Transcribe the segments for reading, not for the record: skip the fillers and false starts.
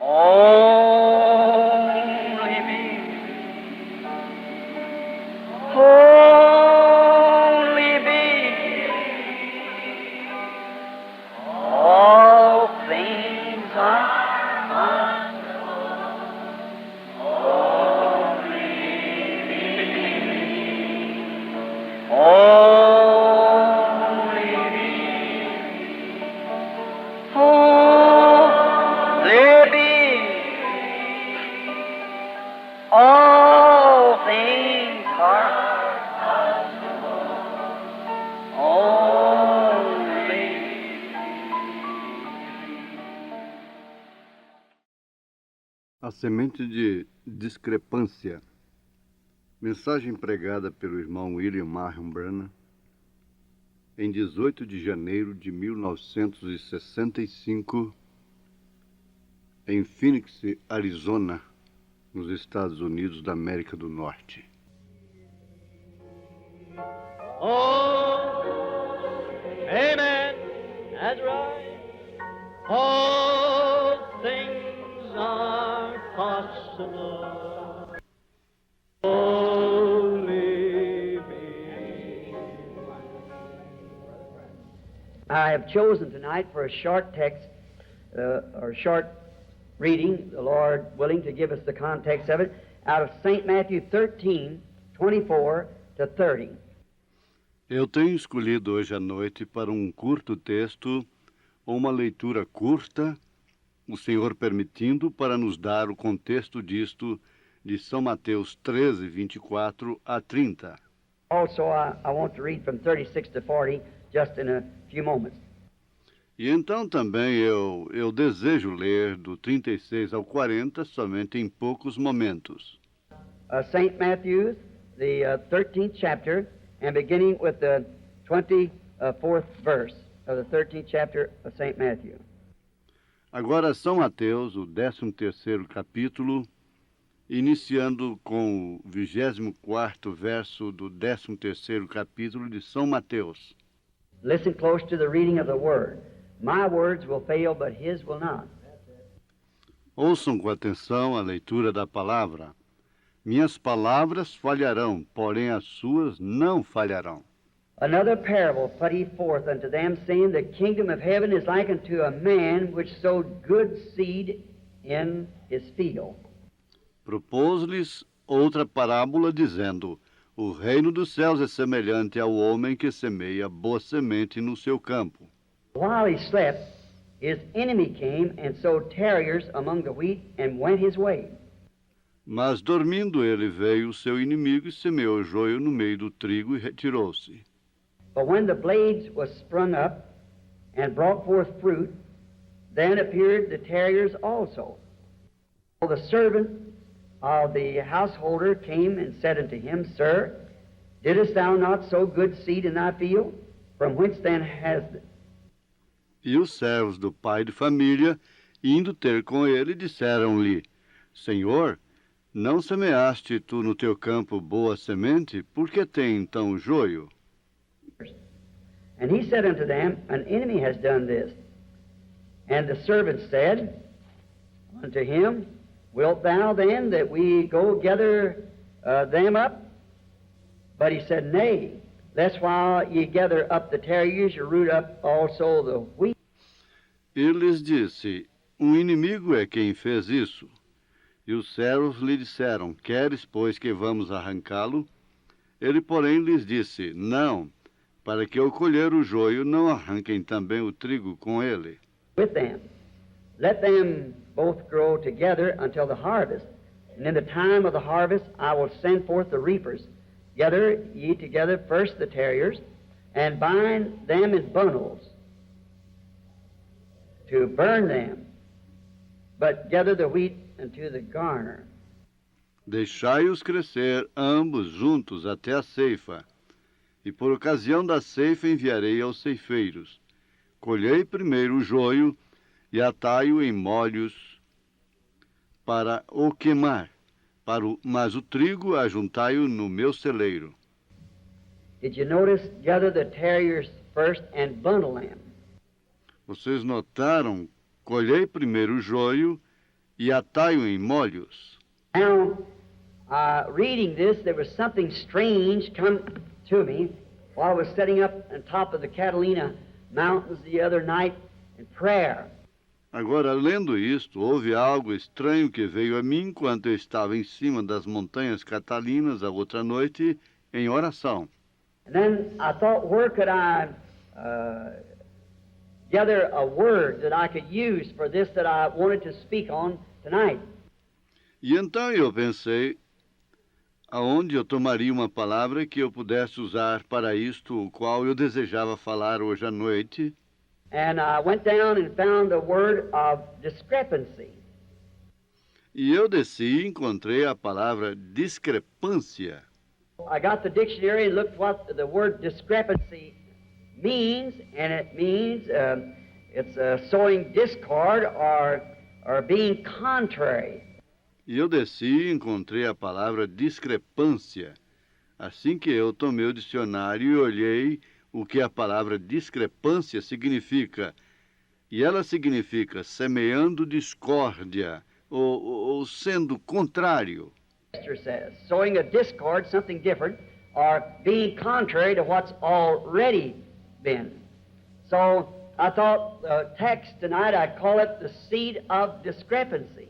Only me. Only me. All things are possible. Only me. Only me. Only me. All things are only. A semente de discrepância. Mensagem pregada pelo irmão William Marion Branham em 18 de janeiro de 1965, em Phoenix, Arizona, nos Estados Unidos da América do Norte. Oh, amen, that's right. All things are possible. Only me. I have chosen tonight for a short text, or short reading, the Lord willing to give us the context of it, out of St. Matthew 13:24 to 30. Eu tenho escolhido hoje à noite para um curto texto, ou uma leitura curta, o Senhor permitindo, para nos dar o contexto disto de São Mateus 13:24 a 30. Also, I want to read from 36 to 40 just in a few moments. E então também eu desejo ler do 36 ao 40 somente em poucos momentos. St. Matthew, the 13th chapter, and beginning with the 24th verse of the 13th chapter of St. Matthew. Agora São Mateus, o 13º capítulo, iniciando com o 24º verso do 13º capítulo de São Mateus. Listen close to the reading of the Word. My words will fail, but His will not. Ouçam com atenção a leitura da palavra. Minhas palavras falharão, porém as suas não falharão. Another parable put he forth unto them, saying, The kingdom of heaven is like unto a man which sowed good seed in his field. Propôs-lhes outra parábola, dizendo, o reino dos céus é semelhante ao homem que semeia boa semente no seu campo. While he slept, his enemy came and sowed tares among the wheat and went his way. Mas dormindo ele veio o seu inimigo e semeou joio no meio do trigo e retirou-se. But when the blades was sprung up and brought forth fruit, then appeared the tares also. So the servant of the householder came and said unto him, Sir, didst thou not sow good seed in thy field? From whence then hast E os servos do pai de família, indo ter com ele, disseram-lhe, Senhor, não semeaste tu no teu campo boa semente? Por que tem então joio? And he said unto them, An enemy has done this. And the servant said unto him, Wilt thou then that we go gather them up? But he said, Nay, lest while ye gather up the tares, you root up also the wheat. Ele lhes disse, inimigo é quem fez isso. E os servos lhe disseram, queres, pois, que vamos arrancá-lo? Ele, porém, lhes disse, não, para que ao colher o joio não arranquem também o trigo com ele. With them. Let them both grow together until the harvest. And in the time of the harvest I will send forth the reapers. Gather ye together first the tares, and bind them in bundles to burn them, but gather the wheat unto the garner. Deixai-os crescer ambos juntos até a ceifa, e por ocasião da ceifa enviarei aos ceifeiros. Colhei primeiro o joio e atai-o em molhos para o queimar, mas o trigo ajuntai-o no meu celeiro. Did you notice? Gather the tares first and bundle them. Vocês notaram? Colhei primeiro o joio e atai-o em molhos. Now, reading this, there was something strange come to me while I was sitting up on top of the Catalina Mountains the other night in prayer. Agora, lendo isto, houve algo estranho que veio a mim enquanto eu estava em cima das montanhas catalinas a outra noite em oração. And then I thought, where could I gather a word that I could use for this that I wanted to speak on tonight? E então eu pensei, aonde eu tomaria uma palavra que eu pudesse usar para isto, o qual eu desejava falar hoje à noite. And I went down and found the word of discrepancy. E eu desci e encontrei a palavra discrepância. I got the dictionary and looked what the word discrepancy means, and it means it's sowing discord or being contrary. E eu desci e encontrei a palavra discrepância. Assim que eu tomei o dicionário e olhei o que a palavra discrepância significa. E ela significa semeando discórdia, ou sendo contrário. Esther says, sowing a discord, something different, or being contrary to what's already been. So I thought the text tonight, I'd call it the seed of discrepancy.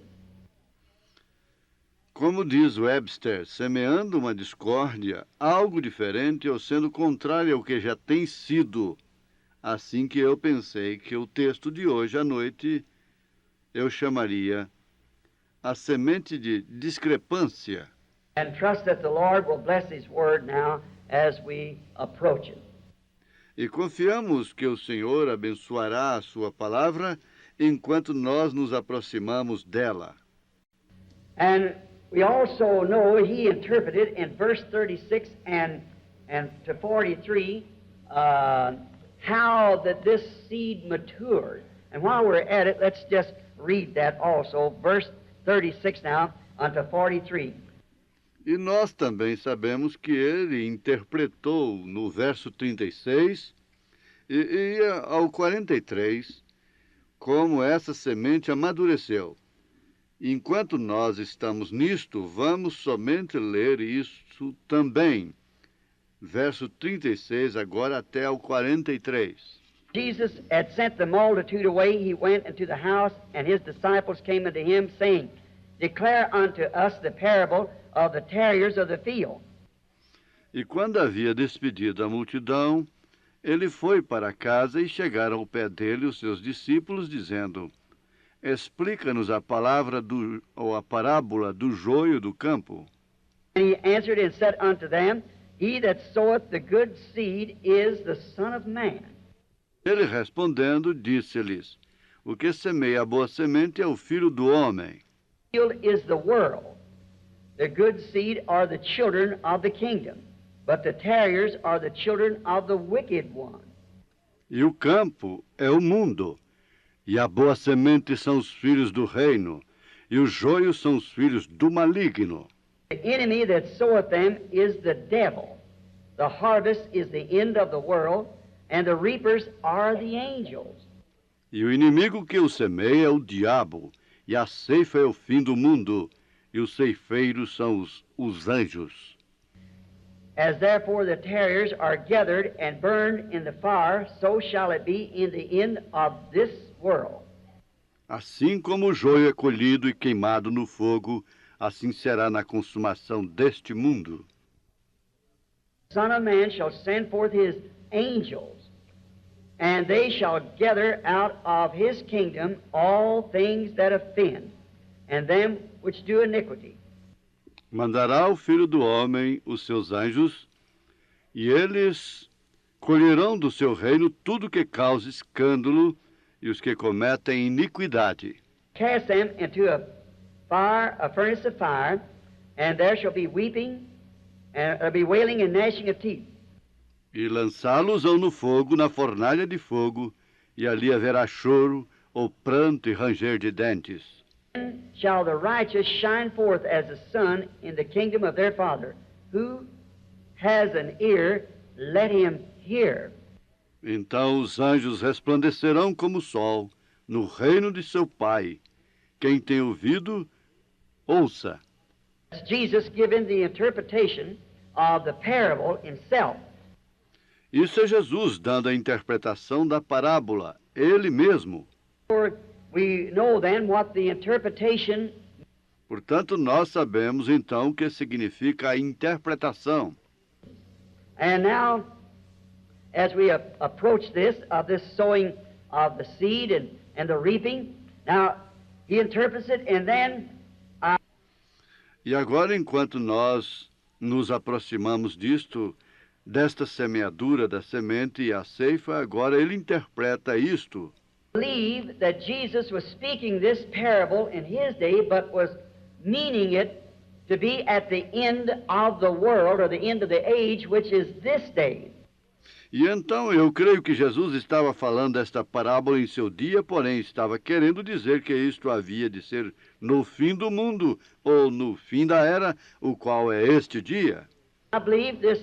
Como diz Webster, semeando uma discórdia, algo diferente ou sendo contrário ao que já tem sido. Assim que eu pensei que o texto de hoje à noite eu chamaria a semente de discrepância. And trust that the Lord will bless His word now as we approach it. E confiamos que o Senhor abençoará a sua palavra enquanto nós nos aproximamos dela. And we also know He interpreted in verse 36 and to 43 how that this seed matured. And while we're at it, let's just read that also. Verse 36 now unto 43. E nós também sabemos que ele interpretou no verso 36 e ao 43 como essa semente amadureceu. Enquanto nós estamos nisto, vamos somente ler isso também. Verso 36, agora até ao 43. Jesus had sent the multitude away. He went into the house, and his disciples came unto him, saying, Declare unto us the parable of the tares of the field. E quando havia despedido a multidão, ele foi para casa e chegaram ao pé dele os seus discípulos, dizendo, Explica-nos a parábola do joio do campo. And he answered and said unto them, He that soweth the good seed is the Son of Man. Ele respondendo, disse-lhes, O que semeia a boa semente é o Filho do Homem. The field is the world. The good seed are the children of the kingdom, but the tares are the children of the wicked one. E o campo é o mundo, e a boa semente são os filhos do reino, e os joios são os filhos do maligno. The enemy that soweth them is the devil. The harvest is the end of the world, and the reapers are the angels. E o inimigo que o semeia é o diabo, e a ceifa é o fim do mundo, e os ceifeiros são os anjos. As therefore the tares are gathered and burned in the fire, so shall it be in the end of this world. Assim como o joio é colhido e queimado no fogo, assim será na consumação deste mundo. The Son of Man shall send forth his angels, and they shall gather out of his kingdom all things that offend, and them which do iniquity. Mandará o Filho do Homem os seus anjos, e eles colherão do seu reino tudo que cause escândalo e os que cometem iniquidade. Cast them into a furnace of fire, and there shall be weeping, and there be wailing and gnashing of teeth. E lançá-los-ão no fogo, na fornalha de fogo, e ali haverá choro, ou pranto e ranger de dentes. Then shall the righteous shine forth as the sun in the kingdom of their Father. Who has an ear, let him hear. Então os anjos resplandecerão como o sol, no reino de seu Pai. Quem tem ouvido, ouça. It's Jesus giving the interpretation of the parable himself. Isso é Jesus dando a interpretação da parábola, ele mesmo. For we know then what the interpretation, Portanto, nós sabemos então o que significa a interpretação. and now as we approach this sowing of the seed and the reaping, now he interprets it, and then E agora, enquanto nós nos aproximamos desta semeadura da semente e a ceifa, agora ele interpreta isto. believe that Jesus was speaking this parable in his day, but was meaning it to be at the end of the world, or the end of the age, which is this day. E então eu creio que Jesus estava falando esta parábola em seu dia, porém estava querendo dizer que isto havia de ser no fim do mundo, ou no fim da era, o qual é este dia. I believe this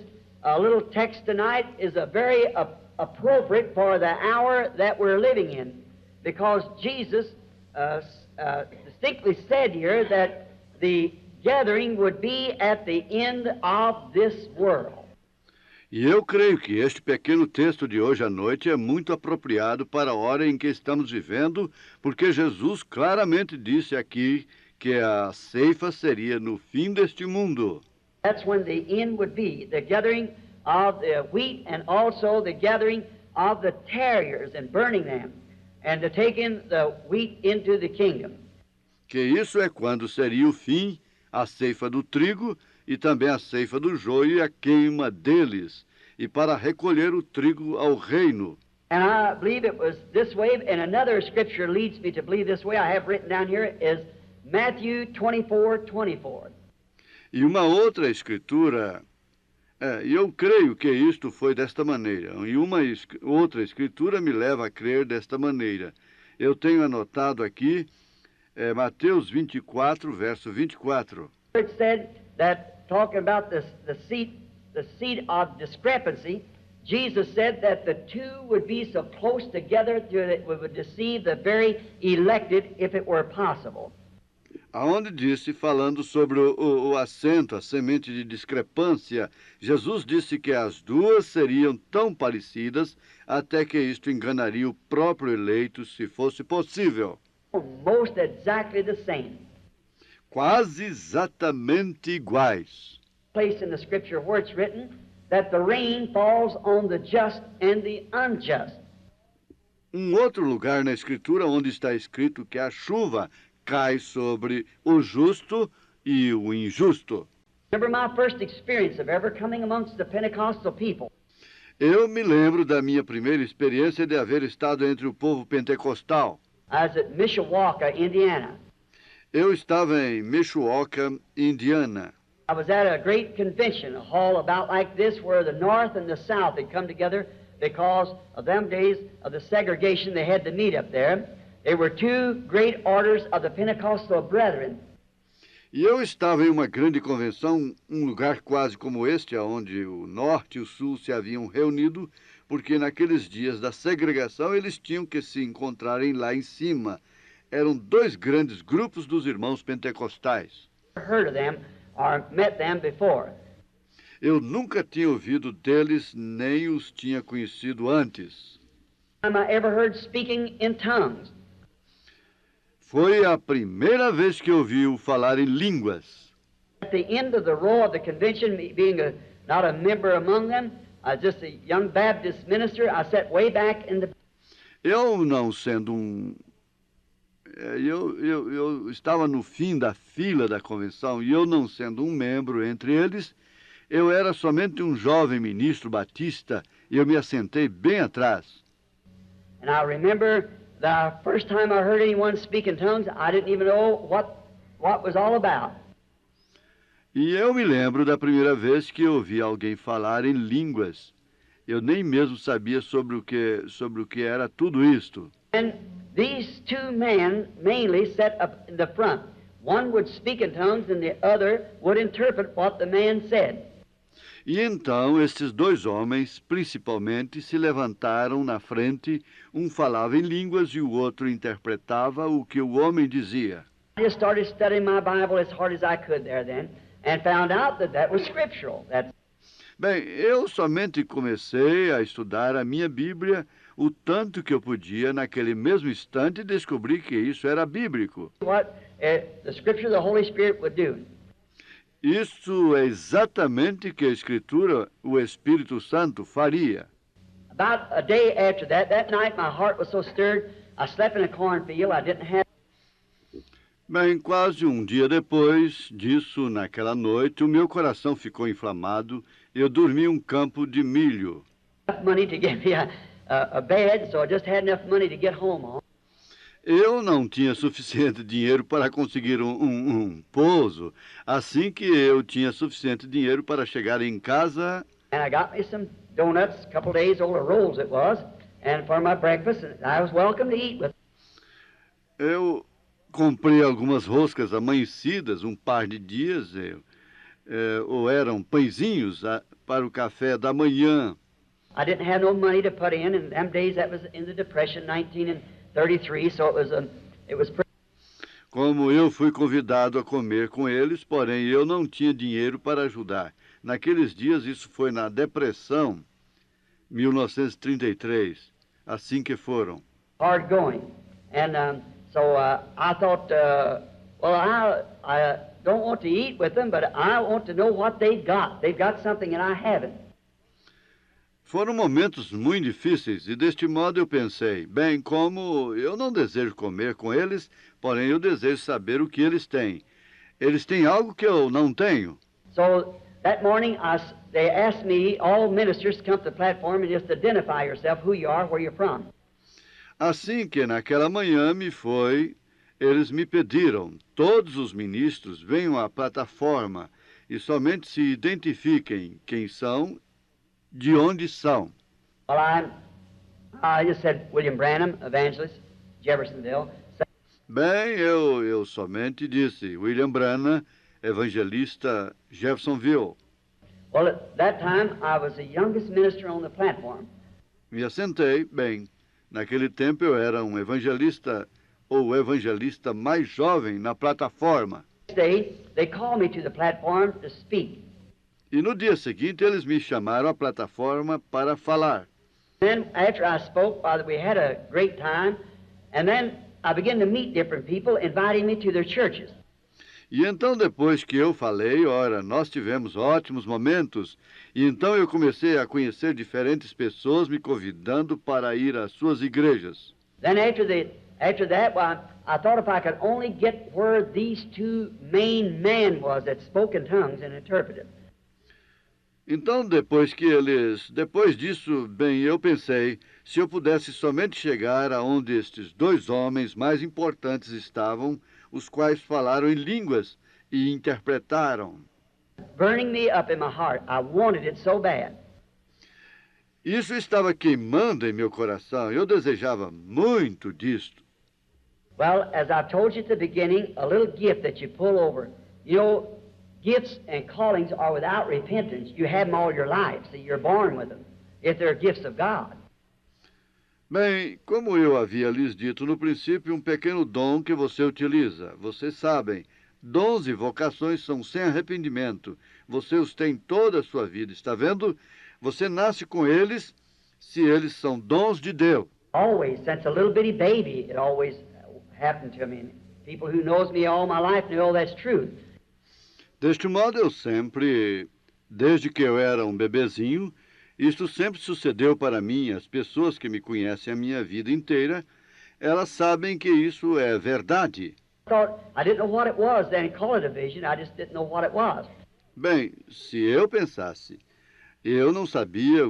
little text tonight is a very appropriate for the hour that we're living in, because Jesus distinctly said here that the gathering would be at the end of this world. E eu creio que este pequeno texto de hoje à noite é muito apropriado para a hora em que estamos vivendo, porque Jesus claramente disse aqui que a ceifa seria no fim deste mundo. That's when the end would be, the gathering of the wheat and also the gathering of the tares and burning them, and to taking the wheat into the kingdom. Que isso é quando seria o fim, a ceifa do trigo e também a ceifa do joio e a queima deles, e para recolher o trigo ao reino. And I believe it was this way, and another scripture leads me to believe this way. I have written down here is Matthew 24:24. E uma outra escritura, eu creio que isto foi desta maneira, e uma outra escritura me leva a crer desta maneira. Eu tenho anotado aqui Mateus 24, verso 24. It said that, talking about the seed of discrepancy, Jesus said that the two would be so close together that it would deceive the very elected if it were possible. Aonde disse, falando sobre o assento, a semente de discrepância, Jesus disse que as duas seriam tão parecidas até que isto enganaria o próprio eleito, se fosse possível. Most exactly the same. Quase exatamente iguais. Place in the scripture where it's written that the rain falls on the just and the unjust. Outro lugar na Escritura onde está escrito que a chuva cai sobre o justo e o injusto. Remember my first experience of ever coming amongst the Pentecostal people. Eu me lembro da minha primeira experiência de haver estado entre o povo pentecostal. I was at Mishawaka, Indiana. Eu estava em Mishawaka, Indiana. I was at a great convention, a hall about like this, where the North and the South had come together because of them days of the segregation. They had to meet up there. They were two great orders of the Pentecostal brethren. E eu estava em uma grande convenção, um lugar quase como este, onde o Norte e o Sul se haviam reunido, porque naqueles dias da segregação eles tinham que se encontrarem lá em cima. Eram dois grandes grupos dos irmãos pentecostais. Heard of them or met them before. Eu nunca tinha ouvido deles, nem os tinha conhecido antes. Time I ever heard speaking in tongues. Foi a primeira vez que ouvi-o falar em línguas. At the end of the row of the convention, me being not a member among them, just a young Baptist minister, I sat way back in the... Eu não sendo eu estava no fim da fila da convenção e eu não sendo um membro entre eles, eu era somente um jovem ministro batista e eu me assentei bem atrás. And I remember the first time I heard anyone speak in tongues, I didn't even know what was all about. E eu me lembro da primeira vez que eu ouvi alguém falar em línguas. Eu nem mesmo sabia sobre o que era tudo isto. And these two men mainly sat up in the front. One would speak in tongues and the other would interpret what the man said. E então estes dois homens, principalmente, se levantaram na frente, um falava em línguas e o outro interpretava o que o homem dizia. I just started studying my Bible as hard as I could there then, and found out that that was scriptural. Bem, eu somente comecei a estudar a minha Bíblia o tanto que eu podia naquele mesmo instante e descobri que isso era bíblico. What the scripture the Holy Spirit would do. Isso é exatamente o que a Escritura, o Espírito Santo, faria. About a day after that, that night my heart was so stirred, I slept in a cornfield. I didn't have Bem, quase um dia depois disso, naquela noite, o meu coração ficou inflamado e eu dormi em um campo de milho. enough money to get me a bed, so I just had enough money to get home on. Eu não tinha suficiente dinheiro para conseguir um pouso, assim que eu tinha suficiente dinheiro para chegar em casa. And I got me some donuts, a couple days old, or rolls it was, and for my breakfast, and I was welcome to eat with. Eu comprei algumas roscas amanhecidas, um par de dias, ou eram pãezinhos para o café da manhã. I didn't have no money to put in, and them days that was in the Depression, 1933, so it was pretty. Como eu fui convidado a comer com eles, porém eu não tinha dinheiro para ajudar. Naqueles dias, isso foi na Depressão, 1933, assim que foram. Hard going. And so I thought, well, I don't want to eat with them, but I want to know what they've got. They've got something and I haven't. Foram momentos muito difíceis e deste modo eu pensei, bem, como eu não desejo comer com eles, porém eu desejo saber o que eles têm. Eles têm algo que eu não tenho. So that morning, they asked me, all ministers, to come to the platform and just identify yourself, who you are, where you're from. Assim que naquela manhã eles me pediram, todos os ministros venham à plataforma e somente se identifiquem quem são, de onde são. Well, I just said William Branham, evangelist, Jeffersonville. Bem, eu somente disse William Branham, evangelista, Jeffersonville. Well, at that time, I was the youngest minister on the platform. Me assentei, bem, naquele tempo eu era um evangelista ou o evangelista mais jovem na plataforma. Next day, they called me to the platform to speak. E no dia seguinte eles me chamaram à plataforma para falar. Then, after I spoke, Father, we had a great time, and then I began to meet different people, inviting me to their churches. E então, depois que eu falei, ora, nós tivemos ótimos momentos, e então eu comecei a conhecer diferentes pessoas me convidando para ir às suas igrejas. Then after that, well, I thought if I could only get where these two main men was that spoke in tongues and interpreted. Então, depois disso, bem, eu pensei, se eu pudesse somente chegar aonde estes dois homens mais importantes estavam, os quais falaram em línguas e interpretaram. Burning me up in my heart. I wanted it so bad. Isso estava queimando em meu coração. Eu desejava muito disto. Well, as I told you at the beginning, a little gift that you pull over. You know, gifts and callings are without repentance. You have them all your life, so you're born with them, if they're gifts of God. Bem, como eu havia lhes dito no princípio, um pequeno dom que você utiliza. Vocês sabem, dons e vocações são sem arrependimento. Você os tem toda a sua vida, está vendo? Você nasce com eles se eles são dons de Deus. Always, since a little bitty baby, it always happened to me. People who knows me all my life know that's true. Deste modo, eu sempre, desde que eu era um bebezinho, isto sempre sucedeu para mim. As pessoas que me conhecem a minha vida inteira, elas sabem que isso é verdade. I didn't know what it was then, call it a vision. I just didn't know what it was. Bem, se eu pensasse, eu não sabia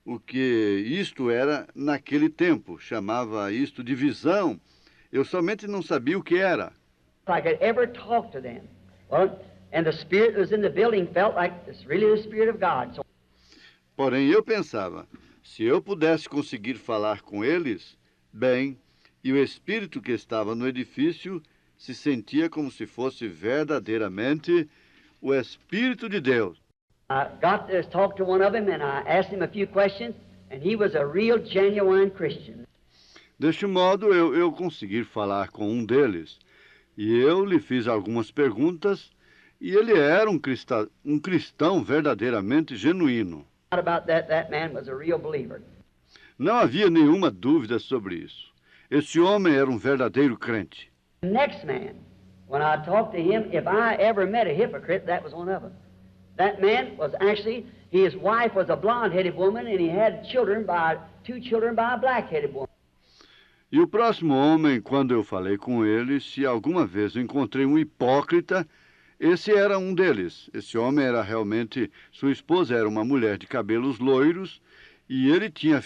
o que isto era naquele tempo. Chamava isto de visão. Eu somente não sabia o que era. If I could ever talk to them. Well, and the spirit that was in the building felt like it's really the Spirit of God. So Porém, eu pensava, se eu pudesse conseguir falar com eles, bem, e o espírito que estava no edifício se sentia como se fosse verdadeiramente o Espírito de Deus. I got to talk to one of them, and I asked him a few questions, and he was a real, genuine Christian. Deste modo, eu consegui falar com um deles, e eu lhe fiz algumas perguntas, e ele era um cristão verdadeiramente genuíno. Not about that, that man was a real believer. Não havia nenhuma dúvida sobre isso. Esse homem era um verdadeiro crente. The next man, when I talked to him, if I ever met a hypocrite, that was one of them. That man was actually, his wife was a blonde-headed woman, and he had two children by a black-headed woman. E o próximo homem, quando eu falei com ele, se alguma vez eu encontrei um hipócrita, esse era um deles. Esse homem era realmente, sua esposa era uma mulher de cabelos loiros, e ele tinha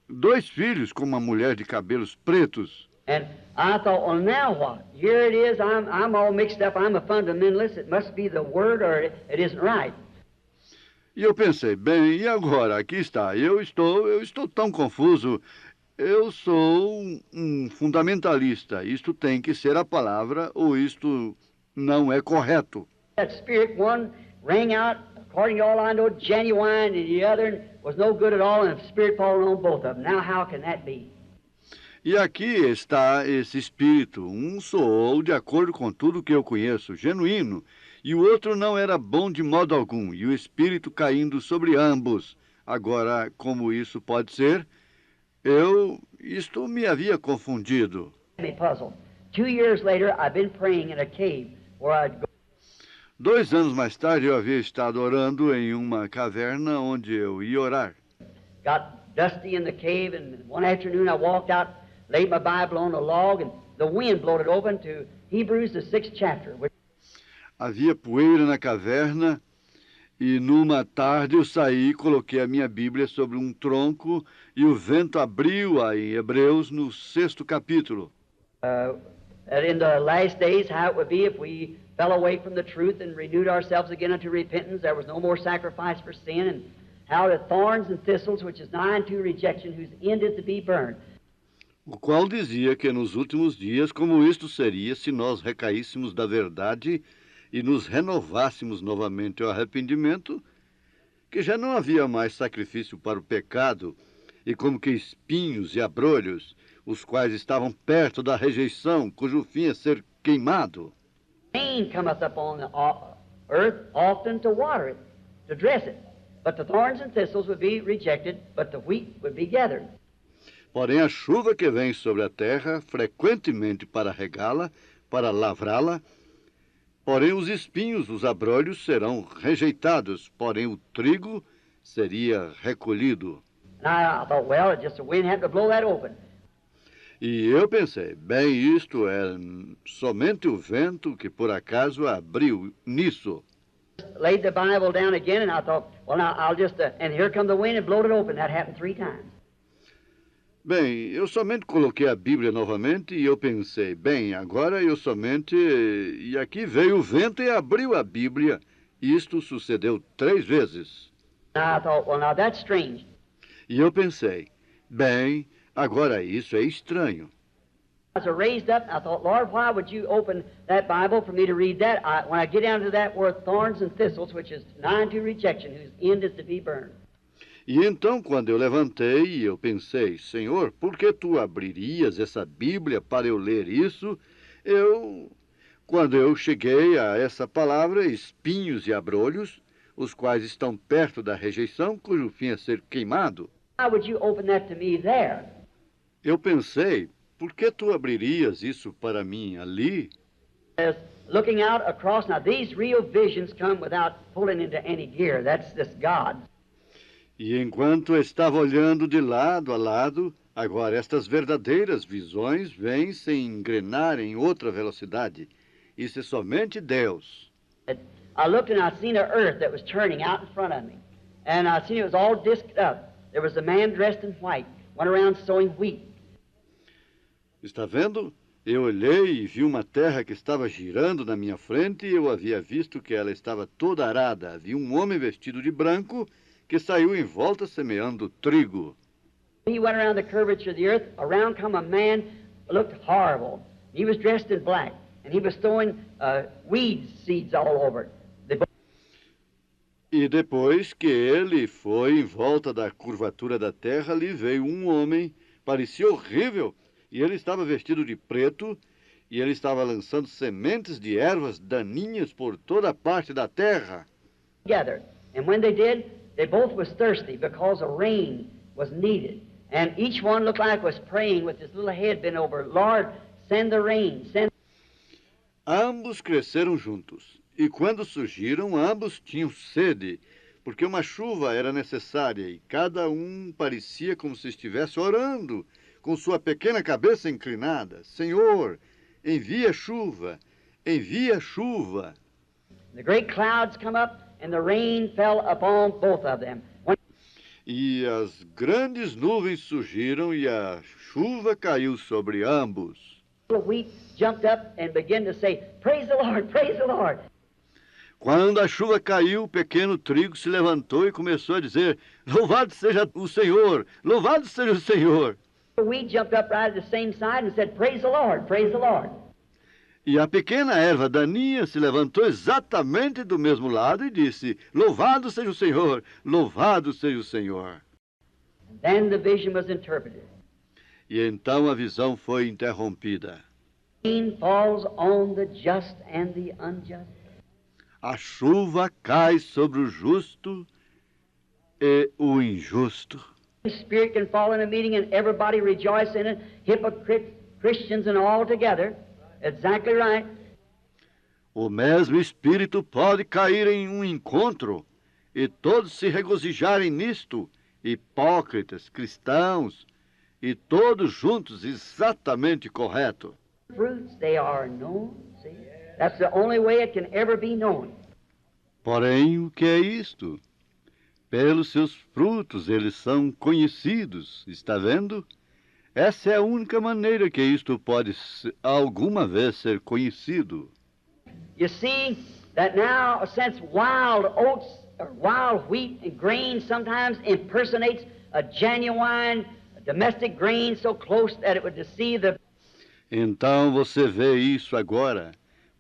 dois filhos com uma mulher de cabelos pretos. And I thought, well, now what? Here it is, I'm all mixed up, I'm a fundamentalist, it must be the word or it isn't right. E eu pensei, bem, e agora? Aqui está, eu estou tão confuso. Eu sou um fundamentalista. Isto tem que ser a palavra ou isto não é correto. That spirit one rang out, according to all I know, genuine, and the other was no good at all, and the spirit falling on both of them. Now how can that be? E aqui está esse espírito. Um soou de acordo com tudo que eu conheço, genuíno, e o outro não era bom de modo algum, e o espírito caindo sobre ambos. Agora, como isso pode ser? Isto me havia confundido. Me puzzled. 2 years later, I've been praying in a cave where I'd go. 2 anos mais tarde, eu havia estado orando em uma caverna onde eu ia orar. Got dusty in the cave, and one afternoon I walked out, laid my Bible on a log, and the wind blowed it open to Hebrews, the 6th chapter. Havia poeira na caverna e numa tarde eu saí e coloquei a minha Bíblia sobre um tronco e o vento abriu-a em Hebreus no 6º capítulo. That in the last days how it would be if we fell away from the truth and renewed ourselves again unto repentance, there was no more sacrifice for sin, and how the thorns and thistles, which is nigh unto rejection, whose end is to be burned. O qual dizia que nos últimos dias, como isto seria se nós recaíssemos da verdade e nos renovássemos novamente ao arrependimento, que já não havia mais sacrifício para o pecado, e como que espinhos e abrolhos, os quais estavam perto da rejeição, cujo fim é ser queimado. Rain cometh upon the earth often to water it, to dress it. But the thorns and thistles would be rejected, but the wheat would be gathered. Porém, a chuva que vem sobre a terra, frequentemente para regá-la, para lavrá-la, porém os espinhos, os abrolhos, serão rejeitados, porém o trigo seria recolhido. And I thought, well, it just the wind happened to blow that open. E eu pensei, bem, isto é somente o vento que por acaso abriu nisso. Laid the Bible down again, and I thought, well, now I'll just, and here come the wind and blowed it open. That happened 3 times. Bem, eu somente coloquei a Bíblia novamente e eu pensei, bem, agora eu somente... E aqui veio o vento e abriu a Bíblia. Isto sucedeu 3 vezes. And I thought, well, now that's strange. E eu pensei, bem, agora isso é estranho. I was raised up, and I thought, Lord, why would you open that Bible for me to read that? When I get down to that word, thorns and thistles, which is nigh unto rejection, whose end is to be burned. E então, quando eu levantei, eu pensei, Senhor, por que tu abririas essa Bíblia para eu ler isso? Quando eu cheguei a essa palavra, espinhos e abrolhos, os quais estão perto da rejeição, cujo fim é ser queimado. Why would you open that to me there? Eu pensei, por que tu abririas isso para mim ali? As looking out across, now these real visions come without pulling into any gear. That's this God. E enquanto eu estava olhando de lado a lado, agora estas verdadeiras visões vêm sem engrenar em outra velocidade. Isso é somente Deus. I looked and I seen a earth that was turning out in front of me. And I seen it was all disked up. There was a man dressed in white, went around sowing wheat. Está vendo? Eu olhei e vi uma terra que estava girando na minha frente e eu havia visto que ela estava toda arada. Havia um homem vestido de branco que saiu em volta semeando trigo. He went around the curvature of the earth. Around come a man, looked horrible. He was dressed in black, and he was throwing weed seeds all over it. E depois que ele foi em volta da curvatura da terra, ali veio um homem, parecia horrível, e ele estava vestido de preto, e ele estava lançando sementes de ervas daninhas por toda a parte da terra. Together. And when they did, they both was thirsty because a rain was needed. And each one looked like was praying with his little head bent over, Lord, send the rain, send. Ambos cresceram juntos, e quando surgiram, ambos tinham sede, porque uma chuva era necessária, e cada um parecia como se estivesse orando, com sua pequena cabeça inclinada. Senhor, envia chuva, envia chuva. The great clouds come up, and the rain fell upon both of them. E as grandes nuvens surgiram, e a chuva caiu sobre ambos. The wheat jumped up and began to say, praise the Lord, praise the Lord. Quando a chuva caiu, o pequeno trigo se levantou e começou a dizer, louvado seja o Senhor, louvado seja o Senhor. The wheat jumped up right at the same side and said, praise the Lord, praise the Lord. E a pequena erva daninha se levantou exatamente do mesmo lado e disse, louvado seja o Senhor, louvado seja o Senhor. Then the vision was interpreted. E então a visão foi interrompida. Rain falls on the just and the unjust. A chuva cai sobre o justo e o injusto. The Spirit can fall in a meeting and everybody rejoice in it, hypocrites, Christians and all together. Exactly right. O mesmo Espírito pode cair em um encontro e todos se regozijarem nisto, hipócritas, cristãos, e todos juntos exatamente correto. Fruits, they are known. See? That's the only way it can ever be known. Porém, o que é isto? Pelos seus frutos eles são conhecidos, está vendo? Essa é a única maneira que isto pode alguma vez ser conhecido. You see that now, since wild oats or wild wheat and grain sometimes impersonates a genuine domestic grain so close that it would deceive the... Então você vê isso agora,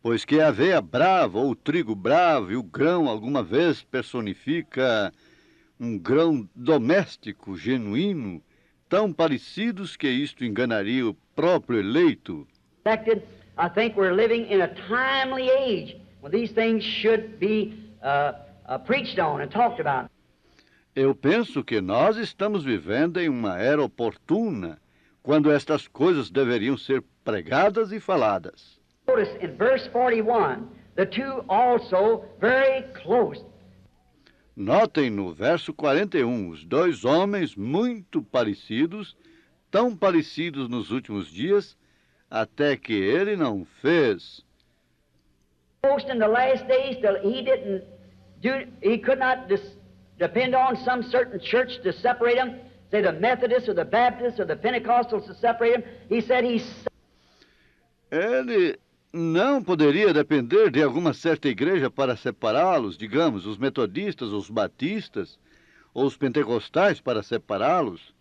pois que a aveia brava ou o trigo bravo e o grão alguma vez personifica um grão doméstico genuíno, tão parecidos que isto enganaria o próprio eleito. I think we're living in a timely age when these things should be preached on and talked about. Eu penso que nós estamos vivendo em uma era oportuna, quando estas coisas deveriam ser pregadas e faladas. Notice in verse 41, the two also very close. Notem no verso 41, os dois homens muito parecidos, tão parecidos nos últimos dias, até que ele não fez. Most in the last days till he could not depend on some certain church to separate them, say the Methodists or the Baptists or the Pentecostals to separate them. He said Ele não poderia depender de alguma certa igreja para separá-los, digamos, os metodistas, os batistas, ou os pentecostais para separá-los.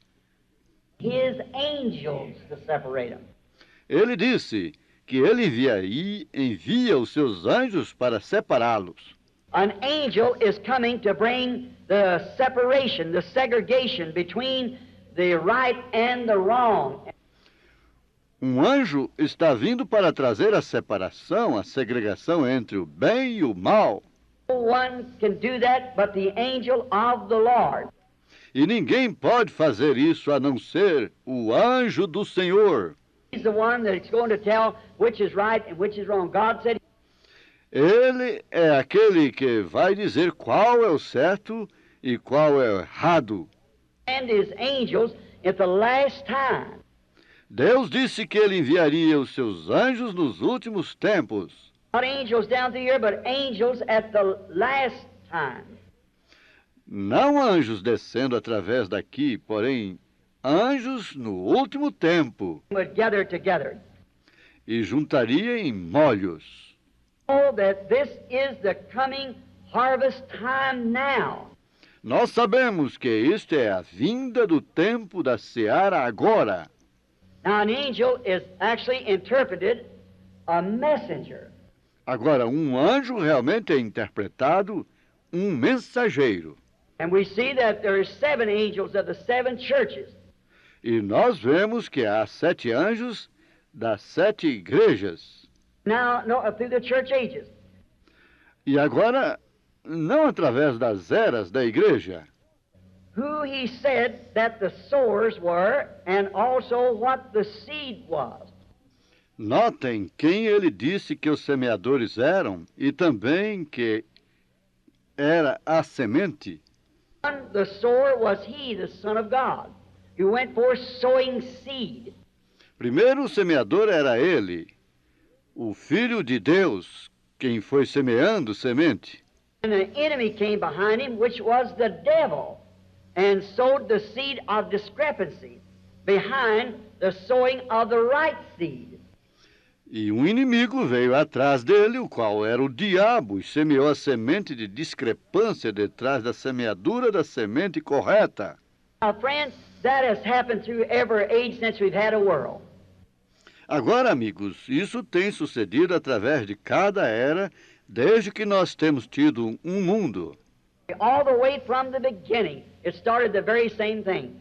his angels to separate them. Ele disse que ele envia os seus anjos para separá-los. An angel is coming to bring the separation, the segregation between the right and the wrong. Um anjo está vindo para trazer a separação, a segregação entre o bem e o mal. No one can do that but the angel of the Lord. E ninguém pode fazer isso a não ser o anjo do Senhor. He's the one that's going to tell which is right and which is wrong. God said Ele é aquele que vai dizer qual é o certo e qual é o errado. and his angels at the last time. Deus disse que ele enviaria os seus anjos nos últimos tempos. Not angels down through here, but angels at the last time. Não anjos descendo através daqui, porém anjos no último tempo. Would gather together. E juntaria em molhos. Oh, that this is the coming harvest time now. Nós sabemos que isto é a vinda do tempo da seara agora. Now, an angel is actually interpreted a messenger. Agora, um anjo realmente é interpretado mensageiro. And we see that there are 7 angels of the 7 churches. E nós vemos que há 7 anjos das 7 igrejas. Now, no, through the church ages. E agora, não através das eras da igreja, Who he said that the sowers were, and also what the seed was. notem quem ele disse que os semeadores eram e também que era a semente. The sower was he, the Son of God, who went forth sowing seed. Primeiro o semeador era ele, o Filho de Deus, quem foi semeando semente. And the enemy came behind him, which was the devil, and sowed the seed of discrepancy behind the sowing of the right seed. E um inimigo veio atrás dele, o qual era o diabo, e semeou a semente de discrepância detrás da semeadura da semente correta. Now, friends, that has happened through every age since we've had a world. Agora, amigos, isso tem sucedido através de cada era, desde que nós temos tido um mundo. All the way from the beginning, it started the very same thing.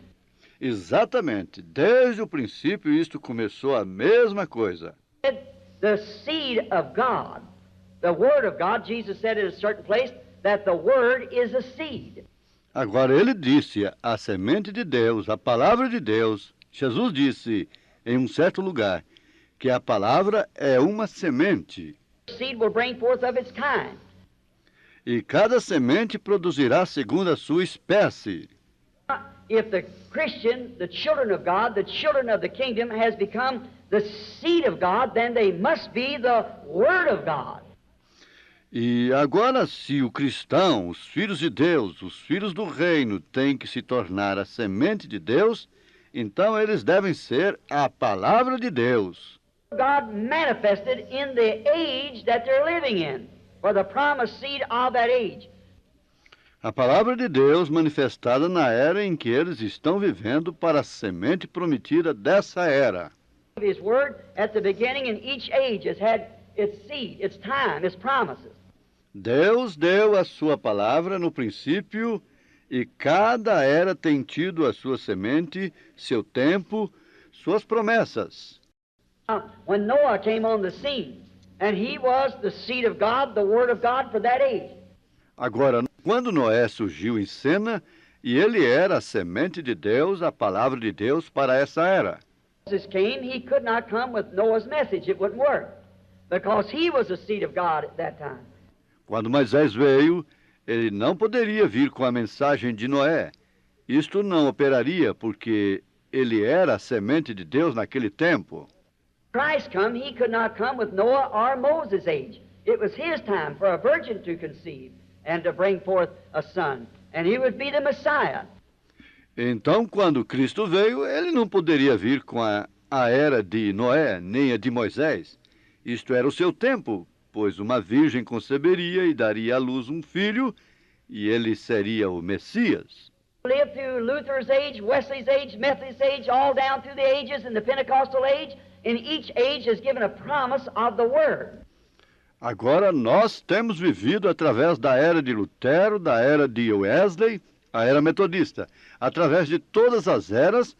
Exatamente, desde o princípio isto começou a mesma coisa. The seed of God, the Word of God, Jesus said at a certain place that the Word is a seed. Agora ele disse, a semente de Deus, a palavra de Deus, Jesus disse em um certo lugar, que a palavra é uma semente. Seed will bring forth of its kind. E cada semente produzirá segundo a sua espécie. If the Christian, the children of God, the children of the kingdom, has become the seed of God, then they must be the Word of God. E agora, se o cristão, os filhos de Deus, os filhos do reino, têm que se tornar a semente de Deus, então eles devem ser a palavra de Deus. God manifested in the age that they're living in, for the promised seed of that age. A palavra de Deus manifestada na era em que eles estão vivendo para a semente prometida dessa era. His Word at the beginning in each age has had its seed, its time, its promises. Deus deu a sua palavra no princípio e cada era tem tido a sua semente, seu tempo, suas promessas. When Noah came on the scene, and he was the seed of God, the Word of God for that age. Agora, quando Noé surgiu em cena, e ele era a semente de Deus, a palavra de Deus para essa era. Moses came, he could not come with Noah's message. It wouldn't work, because he was the seed of God at that time. Quando Moisés veio, ele não poderia vir com a mensagem de Noé. Isto não operaria, porque ele era a semente de Deus naquele tempo. Christ come, he could not come with Noah or Moses' age. It was his time for a virgin to conceive and to bring forth a son, and he would be the Messiah. Então, quando Cristo veio, ele não poderia vir com a era de Noé, nem a de Moisés. Isto era o seu tempo, pois uma virgem conceberia e daria à luz um filho, e ele seria o Messias. Lived through Luther's age, Wesley's age, Methodist age, all down through the ages, and the Pentecostal age. In each age is given a promise of the Word. Agora, nós temos vivido através da era de Lutero, da era de Wesley, a era metodista, através de todas as eras,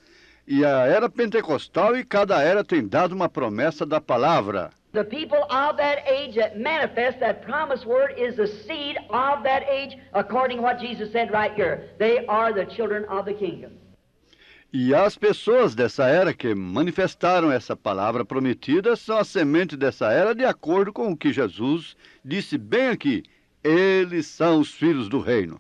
e a era pentecostal, e cada era tem dado uma promessa da palavra. The people of that age that manifest that promised word is the seed of that age, according to what Jesus said right here. They are the children of the kingdom. E as pessoas dessa era que manifestaram essa palavra prometida são a semente dessa era, de acordo com o que Jesus disse bem aqui. Eles são os filhos do reino.